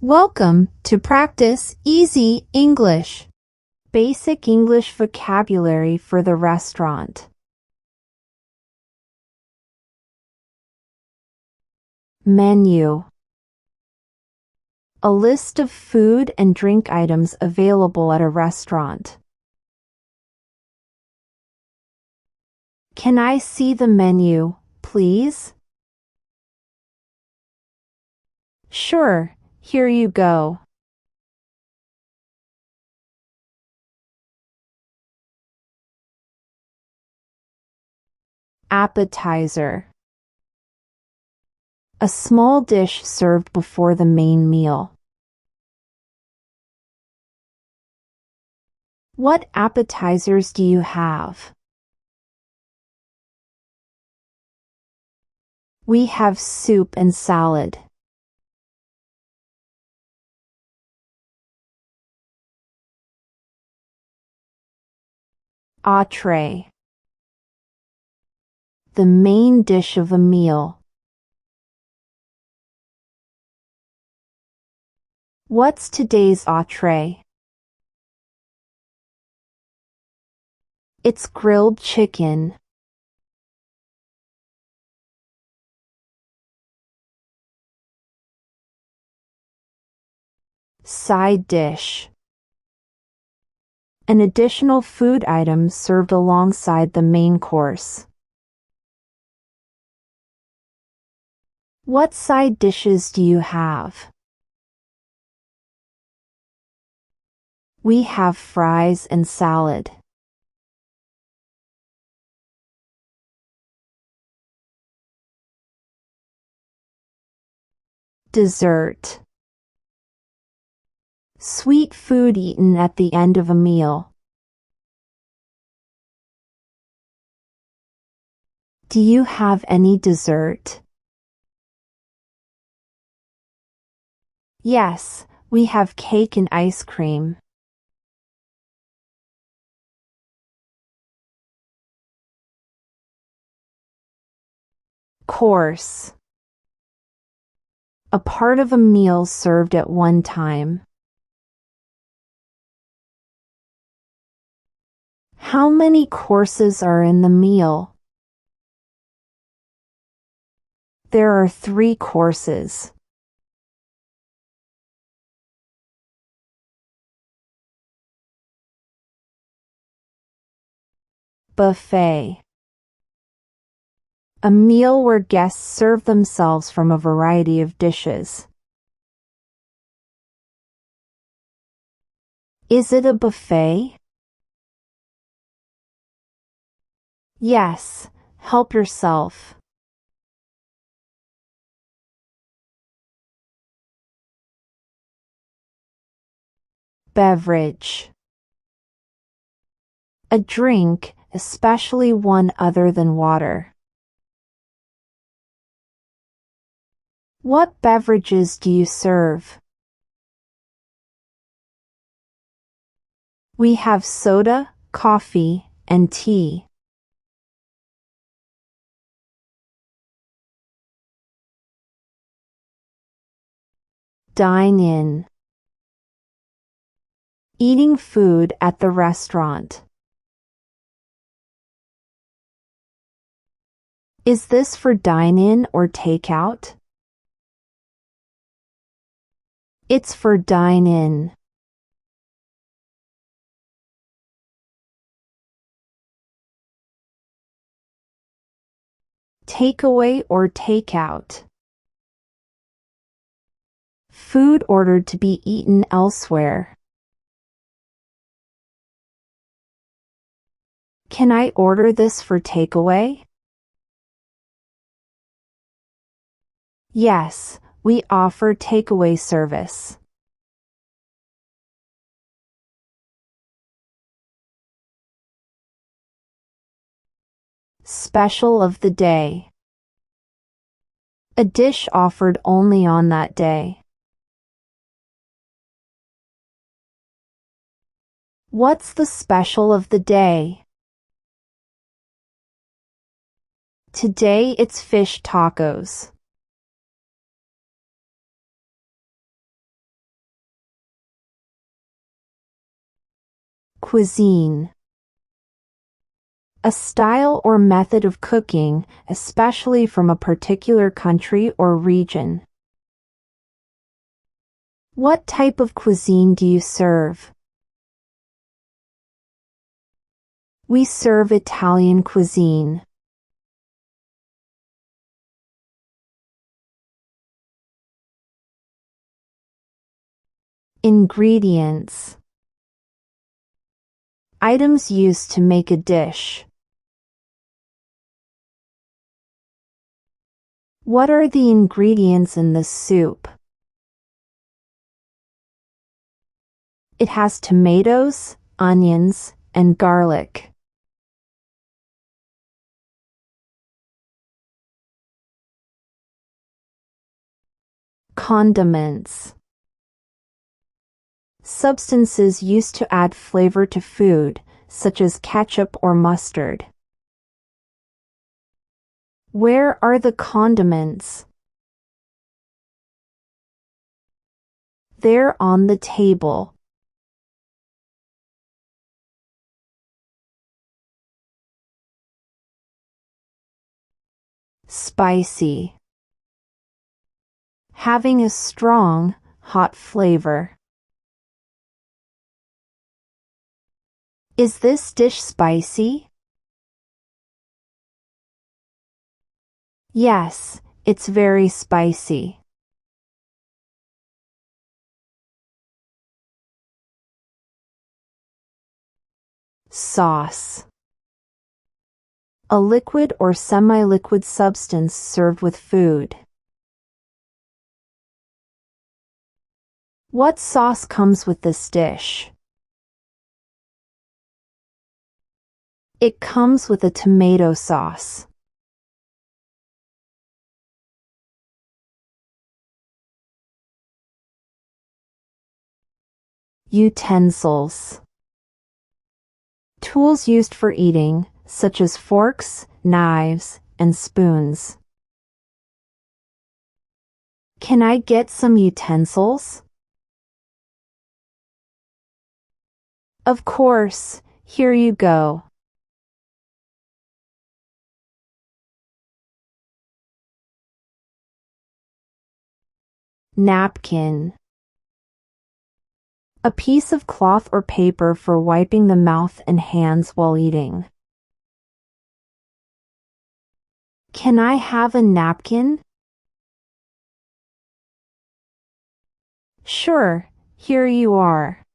Welcome to Practice Easy English. Basic English vocabulary for the restaurant. Menu. A list of food and drink items available at a restaurant. Can I see the menu, please? Sure, here you go. Appetizer. A small dish served before the main meal. What appetizers do you have? We have soup and salad. Atree. The main dish of a meal. What's today's entree? It's grilled chicken. Side dish. An additional food item served alongside the main course. What side dishes do you have? We have fries and salad. Dessert. Sweet food eaten at the end of a meal. Do you have any dessert? Yes, we have cake and ice cream. Course. A part of a meal served at one time. How many courses are in the meal? There are 3 courses. Buffet. A meal where guests serve themselves from a variety of dishes. Is it a buffet? Yes, help yourself. Beverage. A drink, especially one other than water. What beverages do you serve? We have soda, coffee, and tea. Dine in. Eating food at the restaurant. Is this for dine-in or takeout? It's for dine-in. Takeaway or takeout. Food ordered to be eaten elsewhere. Can I order this for takeaway? Yes, we offer takeaway service. Special of the day. A dish offered only on that day. What's the special of the day? Today it's fish tacos. Cuisine. A style or method of cooking, especially from a particular country or region. What type of cuisine do you serve? We serve Italian cuisine. Ingredients. Items used to make a dish. What are the ingredients in this soup? It has tomatoes, onions, and garlic. Condiments. Substances used to add flavor to food, such as ketchup or mustard. Where are the condiments? They're on the table. Spicy. Having a strong, hot flavor. Is this dish spicy? Yes, it's very spicy. Sauce. A liquid or semi-liquid substance served with food. What sauce comes with this dish? It comes with a tomato sauce. Utensils. Tools used for eating, such as forks, knives, and spoons. Can I get some utensils? Of course, here you go. Napkin. A piece of cloth or paper for wiping the mouth and hands while eating. Can I have a napkin? Sure, here you are.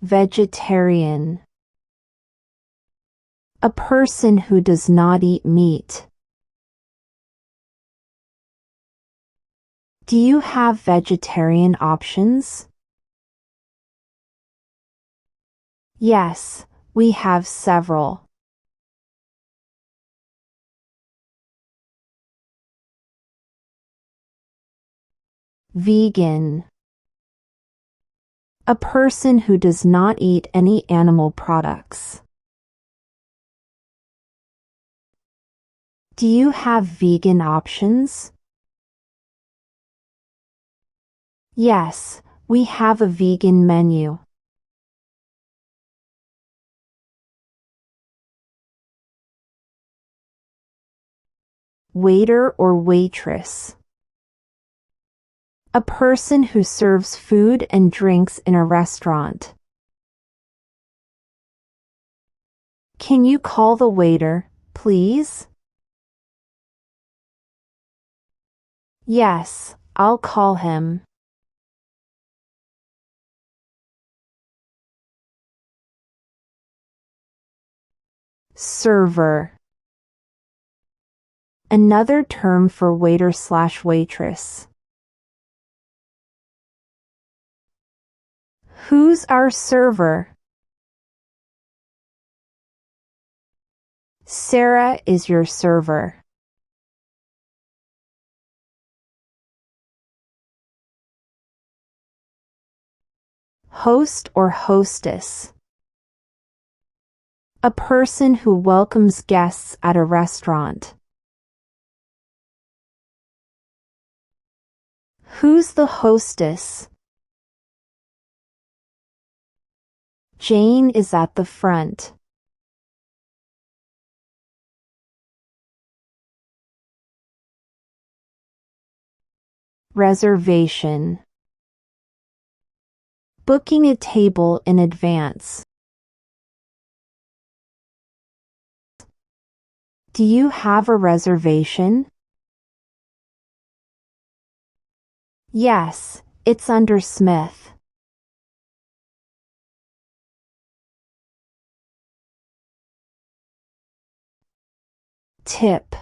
Vegetarian. A person who does not eat meat. Do you have vegetarian options? Yes, we have several. Vegan. A person who does not eat any animal products. Do you have vegan options? Yes, we have a vegan menu. Waiter or waitress. A person who serves food and drinks in a restaurant. Can you call the waiter, please? Yes, I'll call him. Server. Another term for waiter/waitress. Who's our server? Sarah is your server. Host or hostess. A person who welcomes guests at a restaurant. Who's the hostess? Jane is at the front. Reservation. Booking a table in advance. Do you have a reservation? Yes, it's under Smith. Tip.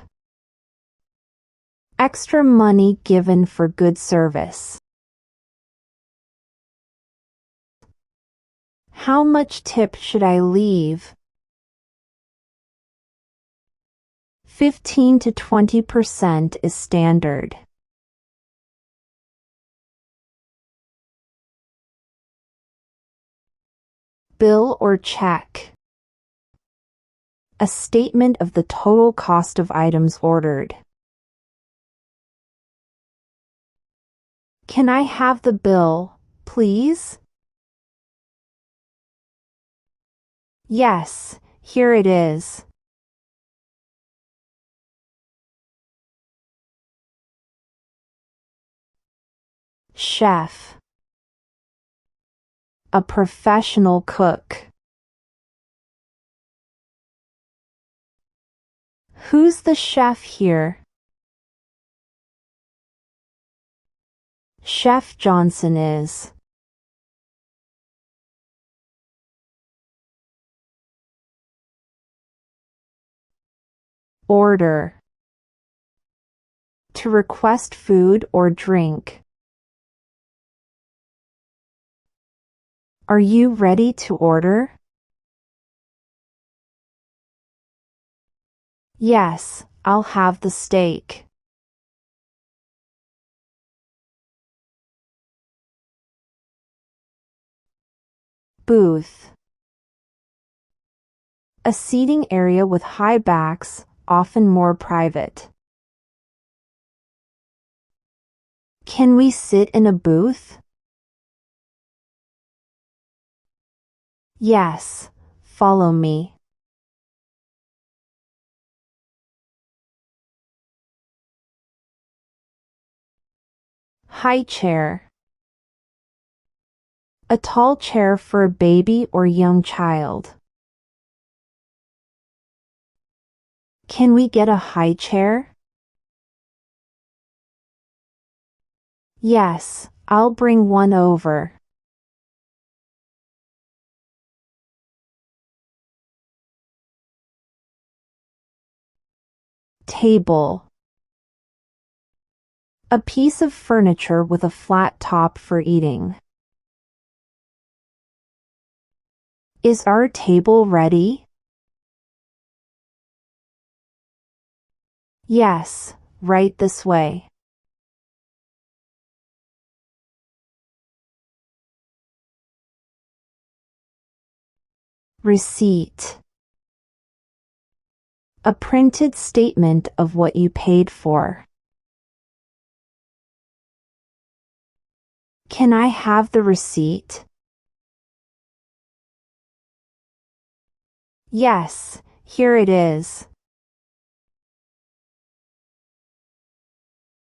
Extra money given for good service. How much tip should I leave? 15 to 20% is standard. Bill or check. A statement of the total cost of items ordered. Can I have the bill, please? Yes, here it is. Chef. A professional cook. Who's the chef here? Chef Johnson is. Order. To request food or drink. Are you ready to order? Yes, I'll have the steak. Booth. A seating area with high backs, often more private. Can we sit in a booth? Yes, follow me. High chair. A tall chair for a baby or young child. Can we get a high chair? Yes, I'll bring one over. Table. A piece of furniture with a flat top for eating. Is our table ready? Yes, right this way. Receipt. A printed statement of what you paid for. Can I have the receipt? Yes, here it is.